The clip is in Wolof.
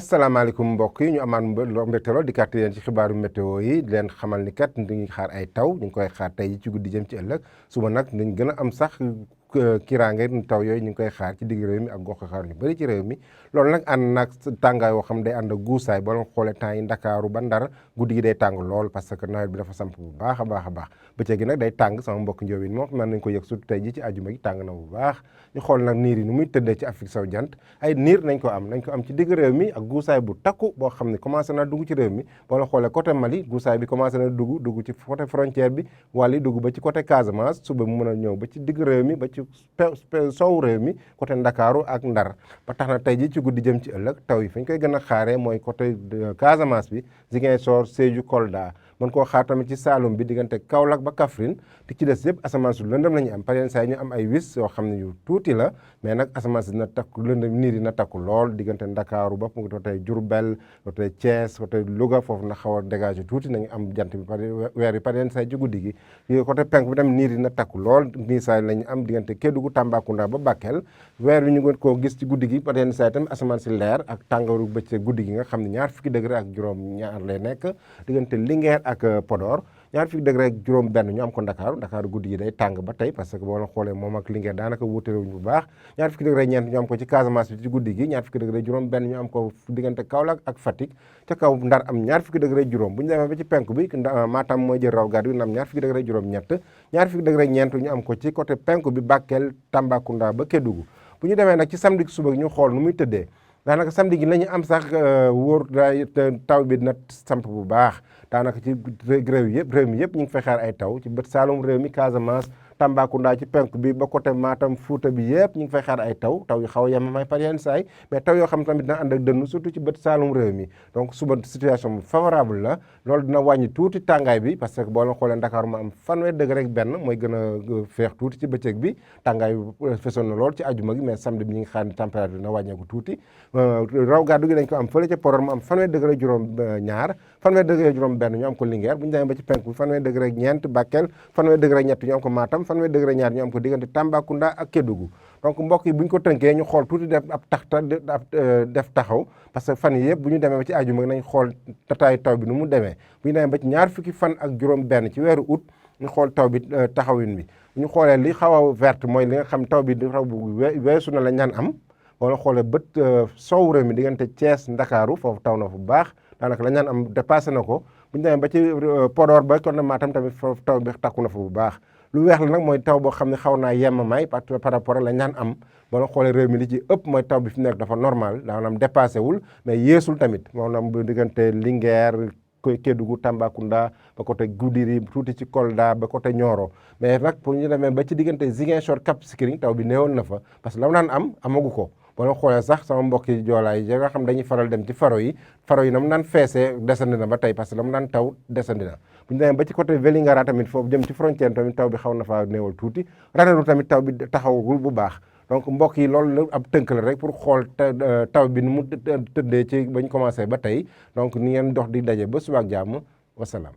asalaamaaleykum mbokk yi ñu amaan mbégte lool di kàtt yéen ci xibaaru météo yi di leen xamal ni kat ñu ngi xaar ay taw ñu ngi koy xaar tey ci guddi jëm ci ëllëg suba nag dañ gën a am sax kiiraange taw yooyu ñu ngi koy xaar ci digg réew mi ak gox xaar yu bëri ci réew mi loolu nag ànd nag tàngaay yoo xam day ànd ak guusaay boo leen xoolee temps yi Ndakaaru ba Ndar guddi gi day tàng lool parce que nawet bi dafa samp bu baax a baax a baax bëccëg gi nag day tàng sama mbokk njóobin moom mën nañ ko yëg surtout tey ji ci àjjuma gi tàng na bu baax ñu xool nag niir yi nu muy tëddee ci Afrique sowu jant ay niir nañ ko am ci digg réew mi ak guusaay bu takku boo xam ne commencé na dugg ci réew mi boo la xoolee côté Mali guusaay bi commencé na dugg ci côté frontière bi wàlli dugg ba ci côté Casamance suba mu mën a ñëw ba ci digg réew mi ba ci sowu réew mi côté Ndakaaru ak Ndar ba tax na tey ji ci guddi jëm ci ëllëg taw yi fa ñu koy gën a xaaree mooy côté Casamance bi Ziguinchor Sédhiou Kolda mën koo xaar tamit ci Saloum bi diggante Kaolack ba Kaffrine te ci des yëpp asamaan su lëndëm la ñu am par saa yi ñu am ay wis yoo xam ne yu tuuti la mais nag asamaan si dina takku lëndëm niir yi na takku lool diggante Ndakaaru ba mu côté Diourbel côté Thiès côté Louga foofu na xaw a dégager tuuti nañu am jant bi weer yi par saa yi ci guddi gi côté penk bi tam niir yi na takku lool nii saa la ñu am diggante Kédougou Tambacounda ba Bakel weer wi ñu ngi koo gis ci guddi gi par saa yi tam asamaan si leer ak tàngooru bëccëg guddi gi nga xam ne 20 degré ak juróom-ñaar lay nekk diggante Linguère ak Podor 20 degré ak juróom benn ñu am ko Ndakaaru guddi gi day tàng ba tey parce que boo la xoolee moom ak Linguère daanaka wuutewuñ bu baax 20 degré ñeent ñu am ko ci Casamance bi ci guddi gi 20 degré juróom benn ñu am ko diggante Kaolack ak Fatick ca kaw Ndar am 20 degré juróom bu ñu demee ba ci penku bi Matam mooy jël raw gàddu gi am 20 degré juróom ñett 20 degré ñeent ñu am ko ci côté penku bi Bakel Tambacounda ba Kédougou bu ñu demee nag ci samedi suba ñu xool nu muy tëddee daanaka samedi gi la ñu am sax wóor taw bi dina samp bu baax daanaka ci réew mi yëpp ñu ngi fay xaar ay taw ci bët Saalum réew mi Casamance Tambacounda ci penku bi ba côté Matam Fuuta bi yëpp ñu ngi fay xaar ay taw yu xaw a yemamay par yenn saay mais taw yoo xam tamit dina ànd ak dënnu surtout ci bët Saalum réew mi donc suba situation favorable la loolu dina wàññi tuuti tàngaay bi parce que boo leen xoolee Dakar ma am 20 degré ak benn mooy gën a feex tuuti ci bëccëg bi tàngaay bi fesoon na lool ci àjjuma gi mais samedi bi ñu ngi xaar ni température dina wàññeeku tuuti raw gàddu gi dañ ko am fële ca Podor mu am 20 degré juróom ñaar 20 degré juróom benn ñu am ko Linguère bu ñu demee ba ci penku bi 20 degré ñeent Bakel 20 degré ñett ñu am ko Matam 20 degré ñaar ñu am ko diggante Tambacounda ak Kédougou donc mbokk yi bu ñu ko tënkee ñu xool tuuti def taxaw parce que fan yi yëpp bu ñu demee ba ci àjjuma nañ xool tataayu taw bi nu mu demee bu ñu demee ba ci ñaar fukki fan ak juróom benn ci weeru août ñu xool taw bi taxawin bi ñu xoolee li xaw a verte mooy li nga xam taw bi di raw bu weesu na la ñaan am wala xoolee bët soowu réew mi diggante Thiès Ndakaaru foofu taw na fu baax daanaka la ñaan am dépassé na ko bu ñu demee ba ci Podor ba kon na Matam tamit foofu taw bi takku na fa bu baax lu weex la nag mooy taw boo xam ne xaw naa yemamaay par rapport ak la ñaan am boo xoolee réew mi li ci ëpp mooy taw bi fi nekk dafa normal maanaam dépassé wul mais yeesul tamit maanaam bu diggante Linguère Kédougou Tambacounda ba côté Goudiri tuuti ci Kolda ba côté Nioro mais nag pour ñu demee ba ci diggante Ziguinchor Cap Skirring taw bi néewoon na fa parce que la mu naan am amagu ko boo xoolee sax sama mbokki joolaay yi nga xam dañuy faral dem ci faro yi na mu naan feesee desandi na ba tey parce que la mu naan taw desandi na bu ñu demee ba ci côté Vélingara tamit foofu jëm ci frontière tamit taw bi xaw na faa néewal tuuti Ranérou tamit taw bi taxawagul bu baax donc mbokk yi loolu la ab tënk la rek pour xool taw bi nu mu tëddee ci bañ commencé ba tey donc ni ngeen dox di daje ba suba ak jàmm wasalaam